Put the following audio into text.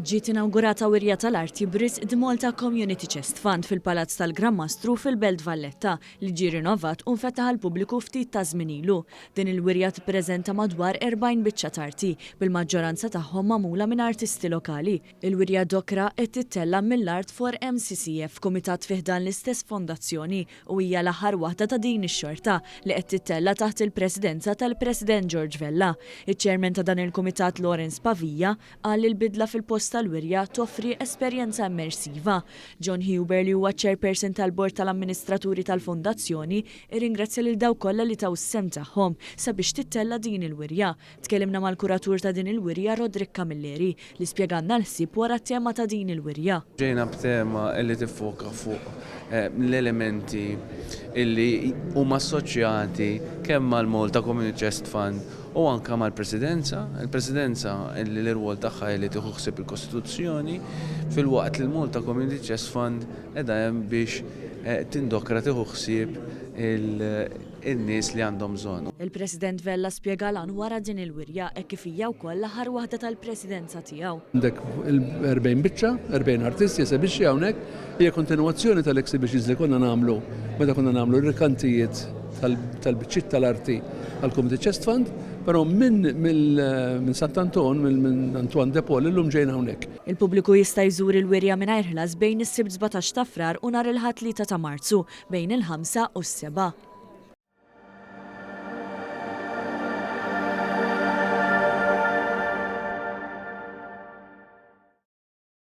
Ġiet inaugurata wirja tal-arti Bris The Malta Community Chest Fund fil-Palazz tal-Gran Mastru fil-Belt Valletta li ġie rinnovat u nfetaħ għall-pubbliku ftit ta' żmien ilu. Din il-wirja tippreżenta madwar 40 biċċa tarti bil-maġġoranza tagħhom magħmula minn artisti lokali. Il-wirja dokra qed tittella mill-Art for MCCF Kumitat fih dan l-istess fondazzjoni u hija l-aħħar waħda ta' din ix-xorta li qed tittella taħt il-presidenza tal-President George Vella. Iċ-ċermen ta' dan il-Kumitat Lawrence Pavija qal li l-bidla fil-post tal-wirja toffri esperjenza immersiva. John Huber li huwa chairperson tal-bord tal-amministraturi tal-fondazzjoni irringrazzja lil dawk kollha li taw is-sem tagħhom sabiex tittella din il-wirja. Tkellimna mal-kuratur ta' din il-wirja Rodrik Camilleri li spjeganna l-ħsieb wara t-tema ta' din il-wirja. Ġejna b'tema li tiffoka fuq l-elementi illi huma assoċjati kemm mal-Malta Community Chest Fund u anke mal-Presidenza. Il-Presidenza illi l-irwol tagħha li tieħu ħsieb il-Kostituzzjoni fil-waqt li l-Malta Community Chest Fund qiegħda hemm biex tindokra tieħu ħsieb in-nies li għandhom bżonn. Il-President Vella spjega lan wara din il-wirja hekk kif hija wkoll l-aħħar waħda tal-Presidenza tiegħu. Għandek il-40 biċċa, 40 artisti esibixxi hawnhekk hija kontinwazzjoni tal-exhibitions li konna nagħmlu meta konna nagħmlu r-rikantijiet tal-biċċiet tal-arti għall-Community Chest Fund, però minn Sant'Anton, minn Antoine de Paul illum ġejna hawnhekk. Il-pubbliku jista' jżur il-wirja mingħajr ħlas bejn is-sibt 17 ta' Frar u nhar il-ħadd 3 ta' Marzu bejn il-5 u s-7.